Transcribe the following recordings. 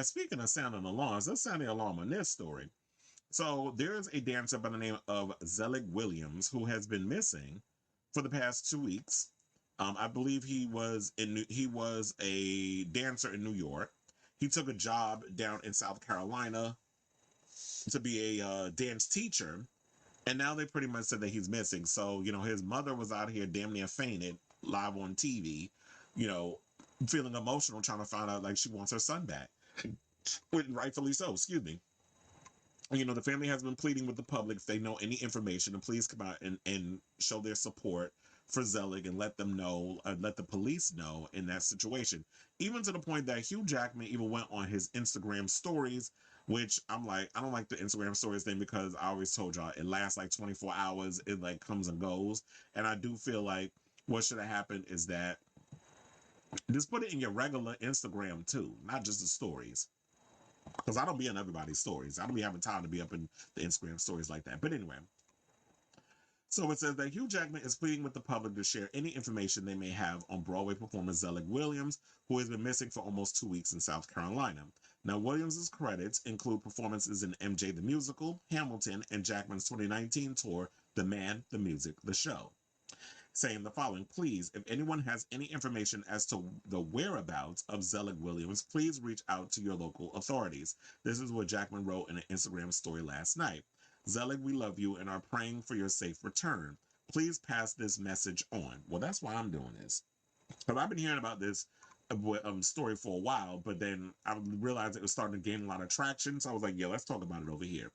Now, speaking of sounding alarms, let's sound the alarm on this story. So there is a dancer by the name of Zelig Williams who has been missing for the past 2 weeks. I believe he was a dancer in New York. He took a job down in South Carolina to be a dance teacher, and now they pretty much said that he's missing. So his mother was out here damn near fainted live on TV, you know, feeling emotional, trying to find out like she wants her son back, rightfully so. Excuse me. The family has been pleading with the public if they know any information to please come out and show their support for Zelig and let them know, let the police know in that situation. Even to the point that Hugh Jackman even went on his Instagram stories, which I'm like, I don't like the Instagram stories thing because I always told y'all it lasts like 24 hours. It like comes and goes. And I do feel like what should have happened is that just put it in your regular Instagram too, not just the stories. Because I don't be in everybody's stories. I don't be having time to be up in the Instagram stories like that. But anyway, so it says that Hugh Jackman is pleading with the public to share any information they may have on Broadway performer Zelig Williams, who has been missing for almost 2 weeks in South Carolina. Now, Williams's credits include performances in MJ the Musical, Hamilton, and Jackman's 2019 tour, The Man, the Music, the Show, saying the following: please, if anyone has any information as to the whereabouts of Zelig Williams, please reach out to your local authorities. This is what Jackman wrote in an Instagram story last night. Zelig, we love you and are praying for your safe return. Please pass this message on. Well, that's why I'm doing this. Because I've been hearing about this story for a while, but then I realized it was starting to gain a lot of traction. So I was like, yeah, let's talk about it over here.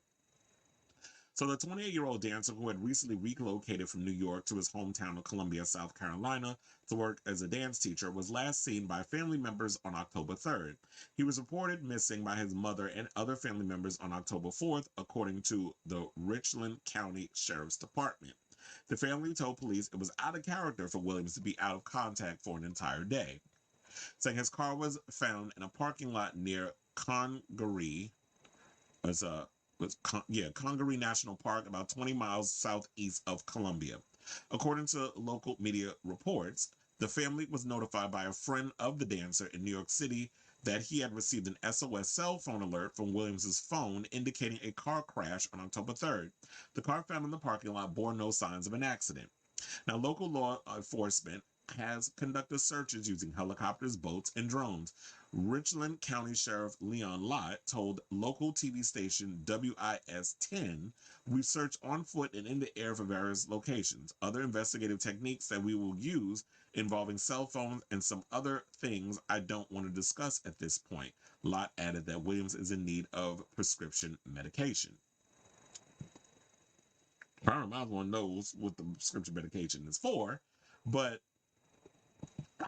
So the 28-year-old dancer who had recently relocated from New York to his hometown of Columbia, South Carolina, to work as a dance teacher was last seen by family members on October 3rd. He was reported missing by his mother and other family members on October 4th, according to the Richland County Sheriff's Department. The family told police it was out of character for Williams to be out of contact for an entire day, saying his car was found in a parking lot near Congaree. It's a Congaree National Park, about 20 miles southeast of Columbia. According to local media reports, the family was notified by a friend of the dancer in New York City that he had received an SOS cell phone alert from Williams's phone indicating a car crash on October 3rd. The car found in the parking lot bore no signs of an accident. Now, local law enforcement has conducted searches using helicopters, boats, and drones. Richland County Sheriff Leon Lott told local TV station WIS-10, "We search on foot and in the air for various locations. Other investigative techniques that we will use involving cell phones and some other things I don't want to discuss at this point." Lott added that Williams is in need of prescription medication. Everyone knows what the prescription medication is for, but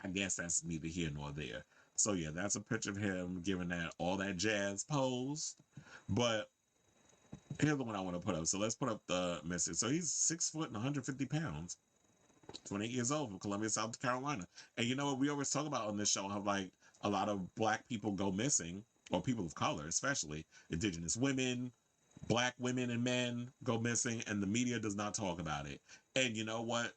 I guess that's neither here nor there. So yeah, that's a picture of him giving that all that jazz pose. But here's the one I want to put up. So let's put up the message. So he's 6 foot and 150 pounds, 28 years old, from Columbia, South Carolina. And you know what we always talk about on this show, how like a lot of black people go missing, or people of color, especially indigenous women, black women and men go missing, and the media does not talk about it. And you know what?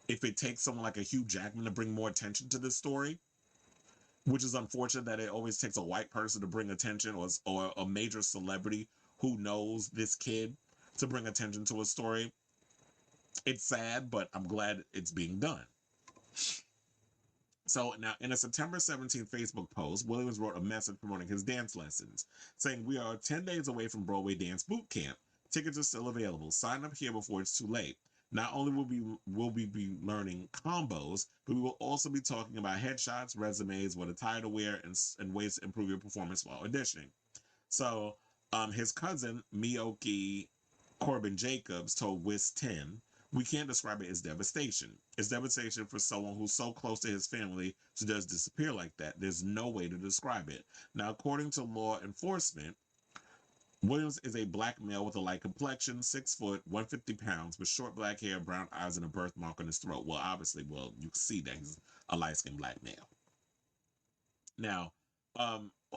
If it takes someone like a Hugh Jackman to bring more attention to this story, which is unfortunate that it always takes a white person to bring attention, or a major celebrity who knows this kid to bring attention to a story. It's sad, but I'm glad it's being done. So now, in a September 17th Facebook post, Williams wrote a message promoting his dance lessons, saying, "We are 10 days away from Broadway Dance Boot Camp. Tickets are still available. Sign up here before it's too late. Not only will we be learning combos, but we will also be talking about headshots, resumes, what attire to wear, and ways to improve your performance while auditioning." So his cousin, Miyoki Corbin Jacobs, told WIS 10, "We can't describe it as devastation. It's devastation for someone who's so close to his family to just disappear like that. There's no way to describe it." Now, according to law enforcement, Williams is a black male with a light complexion, 6 foot, 150 pounds, with short black hair, brown eyes, and a birthmark on his throat. Well, obviously, you can see that he's a light-skinned black male. Now,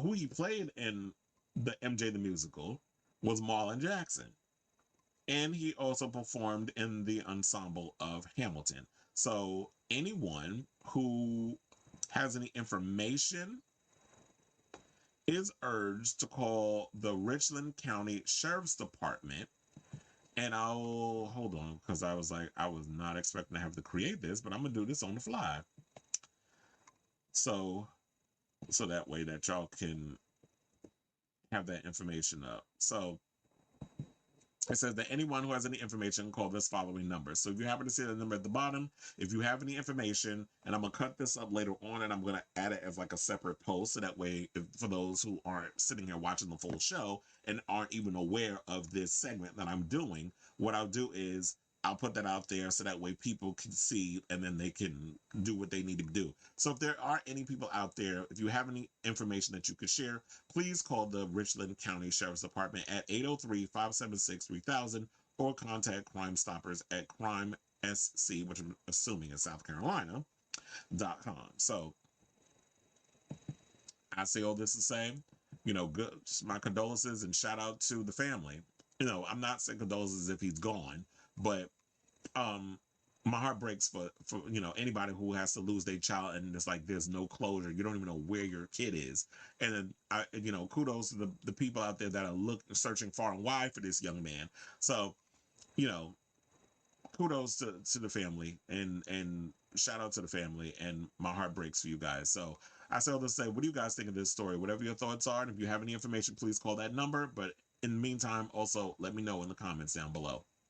who he played in the MJ the Musical was Marlon Jackson. And he also performed in the ensemble of Hamilton. So anyone who has any information is urged to call the Richland County Sheriff's Department. And I'll hold on, because I was like, I was not expecting to have to create this, but I'm gonna do this on the fly. So that way that y'all can have that information up. So it says that anyone who has any information call this following number. So if you happen to see the number at the bottom, if you have any information, and I'm gonna cut this up later on, and I'm gonna add it as like a separate post, so that way, for those who aren't sitting here watching the full show and aren't even aware of this segment that I'm doing, what I'll do is I'll put that out there so that way people can see, and then they can do what they need to do. So if there are any people out there, if you have any information that you could share, please call the Richland County Sheriff's Department at 803-576-3000 or contact Crime Stoppers at crimesc, which I'm assuming is South Carolina.com. So I say all this to say, good, my condolences and shout out to the family. I'm not saying condolences if he's gone, but my heart breaks for anybody who has to lose their child, and it's like there's no closure. You don't even know where your kid is. And then kudos to the people out there that are searching far and wide for this young man. So kudos to the family, and shout out to the family, and my heart breaks for you guys. So I say all to say, what do you guys think of this story? Whatever your thoughts are, and if you have any information, please call that number. But in the meantime, also let me know in the comments down below.